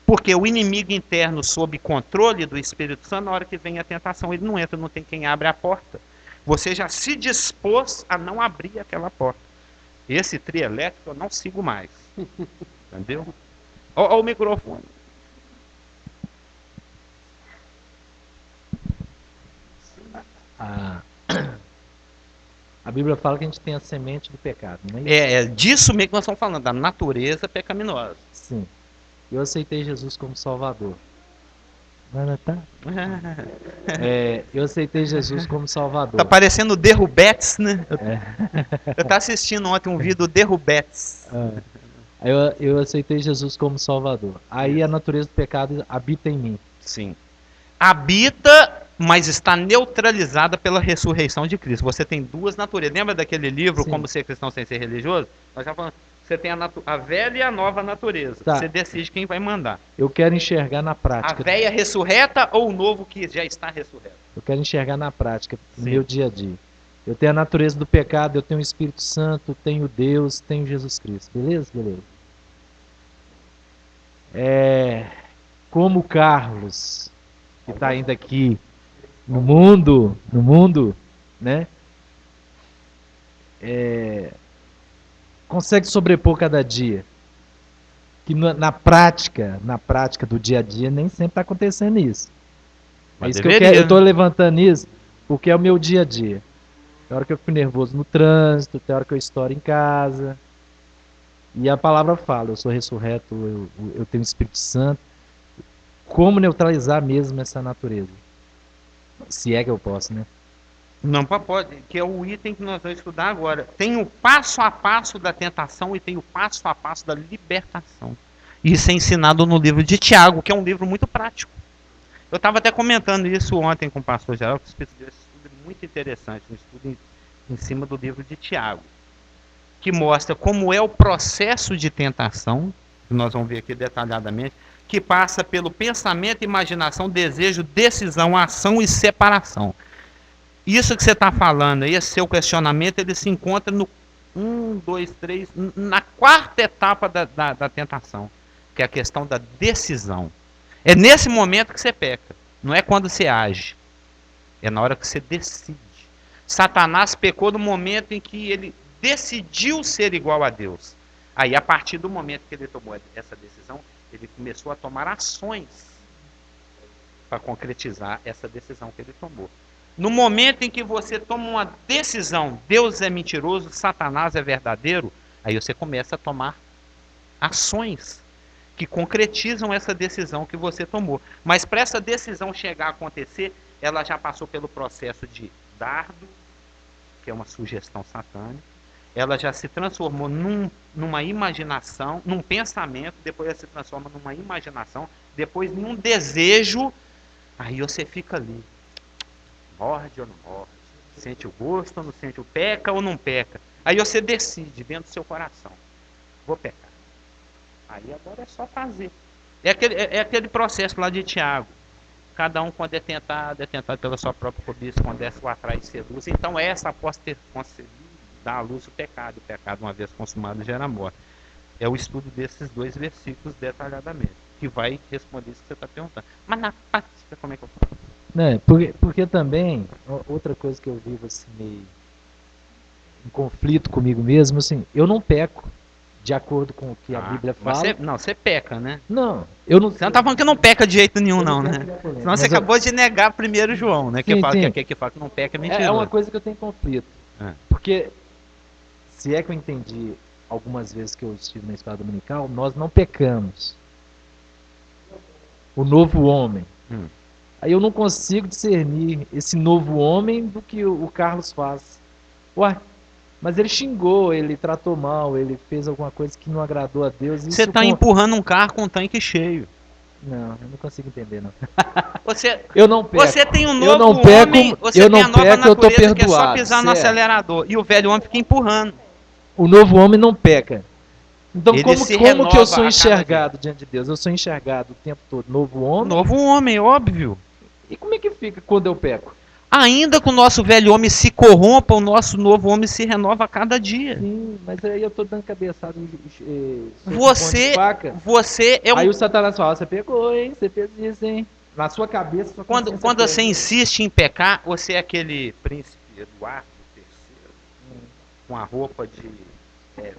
Porque o inimigo interno sob controle do Espírito Santo, na hora que vem a tentação, ele não entra, não tem quem abre a porta. Você já se dispôs a não abrir aquela porta. Esse trio elétrico eu não sigo mais. Entendeu? Olha o microfone. A Bíblia fala que a gente tem a semente do pecado, não é isso? É disso mesmo que nós estamos falando, da natureza pecaminosa. Sim. Eu aceitei Jesus como Salvador. Mas tá? Eu aceitei Jesus como Salvador. Tá parecendo o Derrubetes, né? Eu tava assistindo ontem um vídeo do Derrubetes. Eu aceitei Jesus como Salvador. Aí a natureza do pecado habita em mim. Sim. Habita, mas está neutralizada pela ressurreição de Cristo. Você tem duas naturezas. Lembra daquele livro, Sim. Como Ser Cristão Sem Ser Religioso? Nós já falamos. Você tem a velha e a nova natureza. Tá. Você decide quem vai mandar. Eu quero enxergar na A prática. velha ressurreta ou o novo que já está ressurreto? Eu quero enxergar na prática, no Sim. meu dia a dia. Eu tenho a natureza do pecado, eu tenho o Espírito Santo, tenho Deus, tenho Jesus Cristo. Beleza? Beleza. Como o Carlos, que está ainda aqui no mundo, né? Consegue sobrepor cada dia. Que na prática do dia a dia, nem sempre está acontecendo isso. Mas É isso deveria, que eu quero. Eu né? estou levantando isso porque é o meu dia a dia. Tem hora que eu fico nervoso no trânsito, tem hora que eu estouro em casa. E a palavra fala, eu sou ressurreto, eu tenho o Espírito Santo. Como neutralizar mesmo essa natureza? Se é que eu posso, né? Não pode, que é o item que nós vamos estudar agora. Tem o passo a passo da tentação e tem o passo a passo da libertação. Isso é ensinado no livro de Tiago, que é um livro muito prático. Eu estava até comentando isso ontem com o pastor Geraldo, que esse estudo é muito interessante, um estudo em cima do livro de Tiago, que mostra como é o processo de tentação, que nós vamos ver aqui detalhadamente, que passa pelo pensamento, imaginação, desejo, decisão, ação e separação. Isso que você está falando aí, esse seu questionamento, ele se encontra no 1, 2, 3, na quarta etapa da tentação, que é a questão da decisão. É nesse momento que você peca, não é quando você age, é na hora que você decide. Satanás pecou no momento em que ele decidiu ser igual a Deus. Aí, a partir do momento que ele tomou essa decisão, ele começou a tomar ações para concretizar essa decisão que ele tomou. No momento em que você toma uma decisão, Deus é mentiroso, Satanás é verdadeiro, aí você começa a tomar ações que concretizam essa decisão que você tomou. Mas para essa decisão chegar a acontecer, ela já passou pelo processo de dardo, que é uma sugestão satânica, ela já se transformou numa imaginação, num pensamento, depois ela se transforma numa imaginação, depois num desejo, aí você fica ali. Morde ou não morde? Sente o gosto ou não sente? Peca ou não peca? Aí você decide dentro do seu coração. Vou pecar. Aí agora é só fazer. É aquele processo lá de Tiago. Cada um, quando é tentado pela sua própria cobiça, quando é o atrai e seduz. Então essa, após ter concebido, dá à luz o pecado. O pecado, uma vez consumado, gera a morte. É o estudo desses dois versículos detalhadamente, que vai responder isso que você está perguntando. Mas na prática, como é que eu faço? Porque também, outra coisa que eu vivo assim, meio em conflito comigo mesmo, assim, eu não peco de acordo com o que a Bíblia fala. Você peca, né? Não, eu não. Você não está falando que não peca de jeito nenhum, não, né? Senão você Mas acabou de negar primeiro João, né? Sim, Que fala sim. que fala que não peca é mentiroso. É uma coisa que eu tenho conflito. Porque, se é que eu entendi algumas vezes que eu estive na escola dominical, nós não pecamos. O novo homem. Aí eu não consigo discernir esse novo homem do que o Carlos faz. Ué, mas ele xingou, ele tratou mal, ele fez alguma coisa que não agradou a Deus. Você está empurrando um carro com um tanque cheio. Não, eu não consigo entender, não. Eu não peco. Você tem um Eu novo não peco, homem, você eu tem não a nova peco, eu tô natureza que é só perdoado, pisar no certo. acelerador. E o velho homem fica empurrando. O novo homem não peca. Então, Ele como se que eu renova sou a cada enxergado diante de Deus? Eu sou enxergado o tempo todo. Novo homem. Novo homem, óbvio. E como é que fica quando eu peco? Ainda que o nosso velho homem se corrompa, o nosso novo homem se renova a cada dia. Sim, mas aí eu tô dando cabeçada em Você, faca. você é um... Aí o Satanás fala, você pegou, hein? Você fez isso, hein? Na sua cabeça, sua Quando consciência você pegou. insiste em pecar, você é aquele príncipe Eduardo III, com a roupa de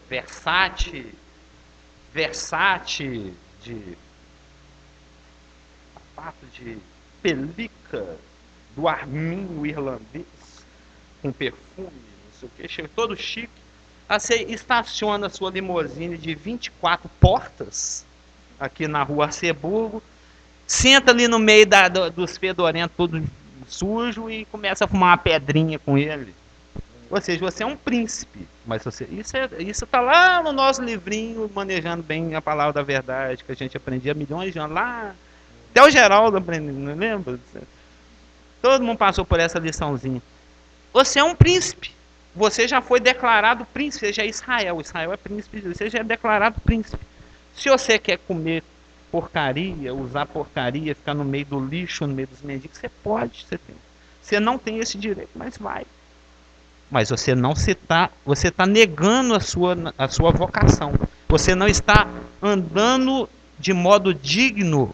Versace, de sapato de pelica, do arminho irlandês, com perfume, não sei o que, chega todo chique. Aí você estaciona a sua limusine de 24 portas aqui na rua Arceburgo, senta ali no meio dos fedorentos, todo sujo, e começa a fumar uma pedrinha com ele. Ou seja, você é um príncipe, mas isso está lá no nosso livrinho, manejando bem a palavra da verdade, que a gente aprendia milhões de anos lá. Até o Geraldo aprendeu, não lembra? Todo mundo passou por essa liçãozinha. Você é um príncipe. Você já foi declarado príncipe. Você já é Israel. Israel é príncipe. Você já é declarado príncipe. Se você quer comer porcaria, usar porcaria, ficar no meio do lixo, no meio dos mendigos, você pode. Você não tem esse direito, mas vai. Mas você não você está negando a sua vocação. Você não está andando de modo digno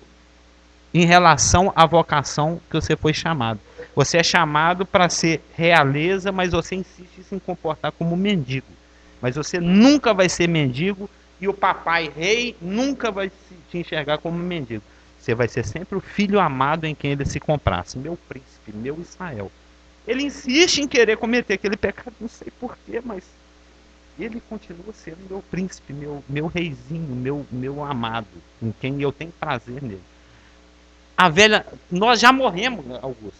em relação à vocação que você foi chamado. Você é chamado para ser realeza, mas você insiste em se comportar como mendigo. Mas você nunca vai ser mendigo e o papai rei nunca vai te enxergar como mendigo. Você vai ser sempre o filho amado em quem ele se comprasse. Meu príncipe, meu Israel. Ele insiste em querer cometer aquele pecado, não sei porquê, mas ele continua sendo meu príncipe, meu reizinho, meu amado, em quem eu tenho prazer nele. A velha, nós já morremos, Augusto.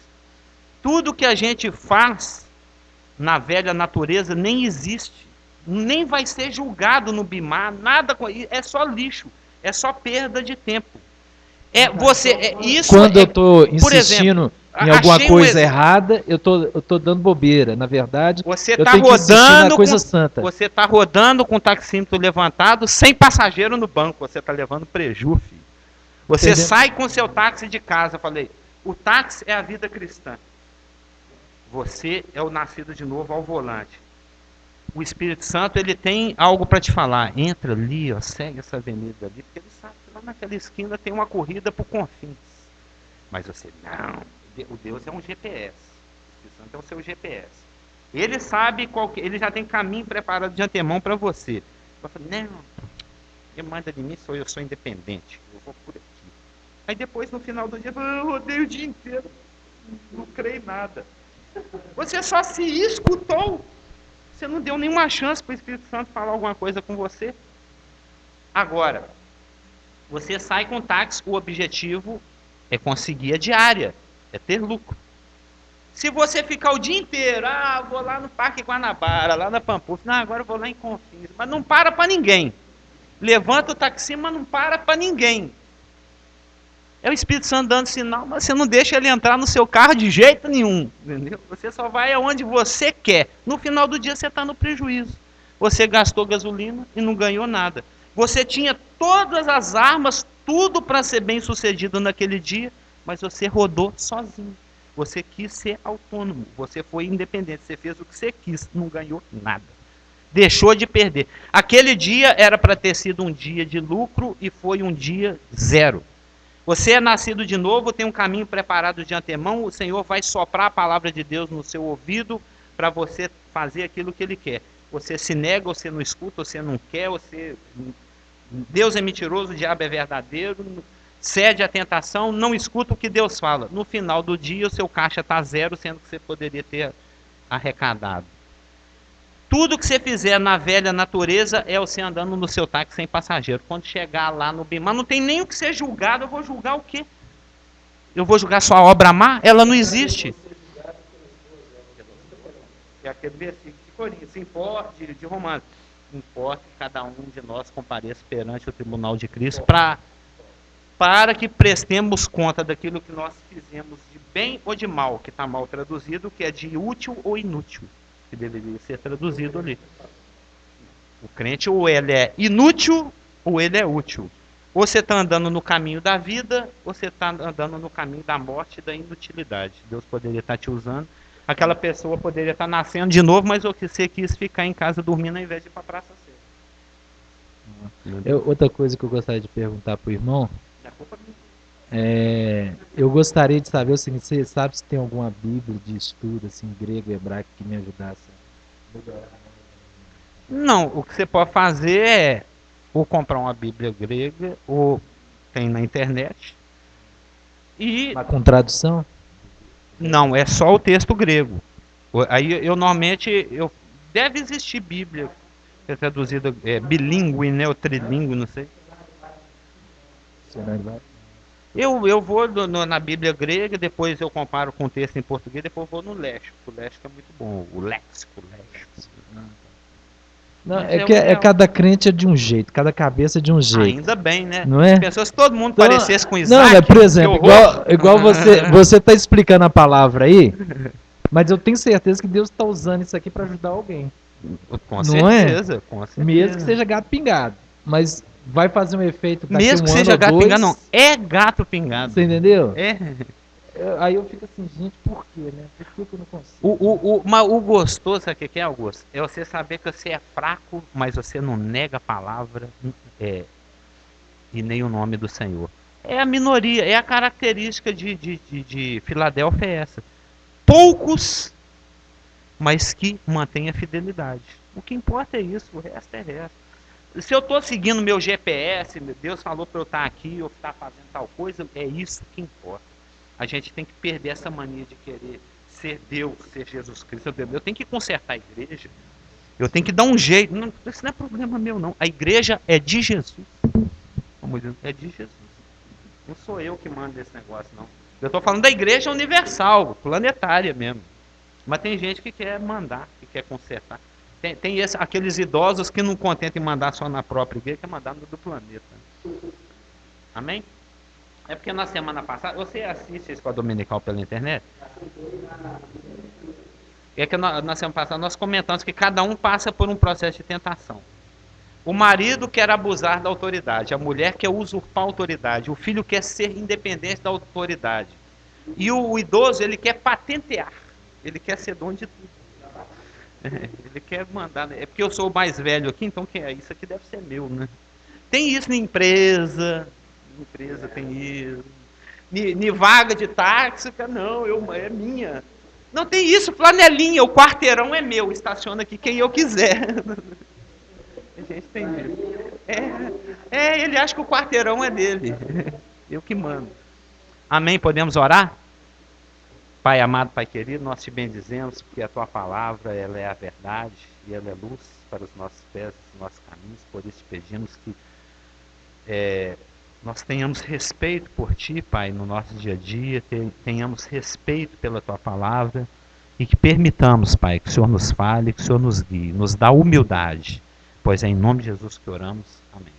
Tudo que a gente faz na velha natureza nem existe, nem vai ser julgado no Bimar, nada, é só lixo, é só perda de tempo. Quando eu estou insistindo exemplo, em alguma coisa errada, eu tô dando bobeira. Na verdade, você eu tá tenho que insistir na coisa com, santa. Você está rodando com o taxímetro levantado, sem passageiro no banco, você está levando prejuízo, filho. Você Entendeu? sai com seu táxi de casa, falei, o táxi é a vida cristã. Você é o nascido de novo ao volante. O Espírito Santo, ele tem algo para te falar. Entra ali, ó, segue essa avenida ali, porque ele sabe que lá naquela esquina tem uma corrida por Confins. Mas você, não, o Deus é um GPS. O Espírito Santo é o seu GPS. Ele sabe ele já tem caminho preparado de antemão para você. Eu falei, não, quem manda de mim eu sou independente. Eu vou por aqui. Aí depois, no final do dia, eu rodei o dia inteiro. Não creio em nada. Você só se escutou. Você não deu nenhuma chance para o Espírito Santo falar alguma coisa com você. Agora, você sai com táxi, o objetivo é conseguir a diária, é ter lucro. Se você ficar o dia inteiro, vou lá no Parque Guanabara, lá na Pampulha, não, agora eu vou lá em Confins, mas não para ninguém. Levanta o táxi, mas não para ninguém. É o Espírito Santo dando sinal, mas você não deixa ele entrar no seu carro de jeito nenhum. Entendeu? Você só vai aonde você quer. No final do dia você está no prejuízo. Você gastou gasolina e não ganhou nada. Você tinha todas as armas, tudo para ser bem sucedido naquele dia, mas você rodou sozinho. Você quis ser autônomo. Você foi independente. Você fez o que você quis, não ganhou nada. Deixou de perder. Aquele dia era para ter sido um dia de lucro e foi um dia zero. Você é nascido de novo, tem um caminho preparado de antemão, o Senhor vai soprar a palavra de Deus no seu ouvido para você fazer aquilo que Ele quer. Você se nega, você não escuta, você não quer, Deus é mentiroso, o diabo é verdadeiro, cede à tentação, não escuta o que Deus fala. No final do dia, o seu caixa está zero, sendo que você poderia ter arrecadado. Tudo que você fizer na velha natureza é você andando no seu táxi sem passageiro. Quando chegar lá no Bimar, não tem nem o que ser julgado. Eu vou julgar o quê? Eu vou julgar sua obra má? Ela não existe. É aquele versículo de Coríntios, de Romanos. Importa que cada um de nós compareça perante o tribunal de Cristo para que prestemos conta daquilo que nós fizemos de bem ou de mal, que está mal traduzido, que é de útil ou inútil, que deveria ser traduzido ali. O crente ou ele é inútil ou ele é útil. Ou você está andando no caminho da vida, ou você está andando no caminho da morte e da inutilidade. Deus poderia estar te usando. Aquela pessoa poderia estar nascendo de novo, mas você quis ficar em casa dormindo ao invés de ir para a praça cedo. Outra coisa que eu gostaria de perguntar pro irmão, Da culpa minha. eu gostaria de saber o seguinte, você sabe se tem alguma Bíblia de estudo, assim, grego, hebraico, que me ajudasse a melhorar? Não, o que você pode fazer é ou comprar uma Bíblia grega, ou tem na internet. E Mas com tradução? não, é só o texto grego. Aí eu normalmente deve existir Bíblia que é traduzida bilíngue, né, ou trilingue, não sei. Eu vou na Bíblia grega, depois eu comparo com o texto em português, depois eu vou no léxico. O léxico é muito bom. O léxico. Não, Mas é que ideal. cada crente é de um jeito, cada cabeça é de um jeito. Ainda bem, né? Não é? Pensou se todo mundo Então, parecesse com Isaac. Não, por exemplo, que horror. igual você tá explicando a palavra aí, mas eu tenho certeza que Deus está usando isso aqui para ajudar alguém. Com Não é? certeza, com certeza. Mesmo que seja gato pingado, mas vai fazer um efeito daqui Mesmo um que ano seja ou gato dois, pingado, não. É gato pingado. Você entendeu? É. Aí eu fico assim, gente, por quê, né? Por que eu não consigo? Mas o gostoso, sabe o que é, Augusto? É você saber que você é fraco, mas você não nega a palavra e nem o nome do Senhor. É a minoria, é a característica de Filadélfia é essa. Poucos, mas que mantém a fidelidade. O que importa é isso, o resto é resto. Se eu estou seguindo meu GPS, Deus falou para eu estar aqui, eu estar fazendo tal coisa, é isso que importa. A gente tem que perder essa mania de querer ser Deus, ser Jesus Cristo. Eu tenho que consertar a igreja. Eu tenho que dar um jeito. Não, isso não é problema meu, não. A igreja é de Jesus. É de Jesus. Não sou eu que mando esse negócio, não. Eu estou falando da igreja universal, planetária mesmo. Mas tem gente que quer mandar, que quer consertar. Tem aqueles idosos que não contentam em mandar só na própria igreja, quer mandar no do planeta. Amém? É porque na semana passada, você assiste a Escola Dominical pela internet? É que na semana passada nós comentamos que cada um passa por um processo de tentação. O marido quer abusar da autoridade, a mulher quer usurpar a autoridade, o filho quer ser independente da autoridade. E o idoso, ele quer patentear, ele quer ser dono de tudo. Ele quer mandar, é porque eu sou o mais velho aqui, então isso aqui deve ser meu, né? Tem isso na empresa tem isso. Ni vaga de táxi, não, é minha. Não tem isso, flanelinha, o quarteirão é meu, estaciona aqui quem eu quiser. A gente tem isso. Ele acha que o quarteirão é dele. Eu que mando. Amém? Podemos orar? Pai amado, Pai querido, nós te bendizemos porque a tua palavra, ela é a verdade e ela é luz para os nossos pés, os nossos caminhos. Por isso te pedimos que nós tenhamos respeito por Ti, Pai, no nosso dia a dia, tenhamos respeito pela Tua palavra e que permitamos, Pai, que o Senhor nos fale, que o Senhor nos guie, nos dá humildade, pois é em nome de Jesus que oramos. Amém.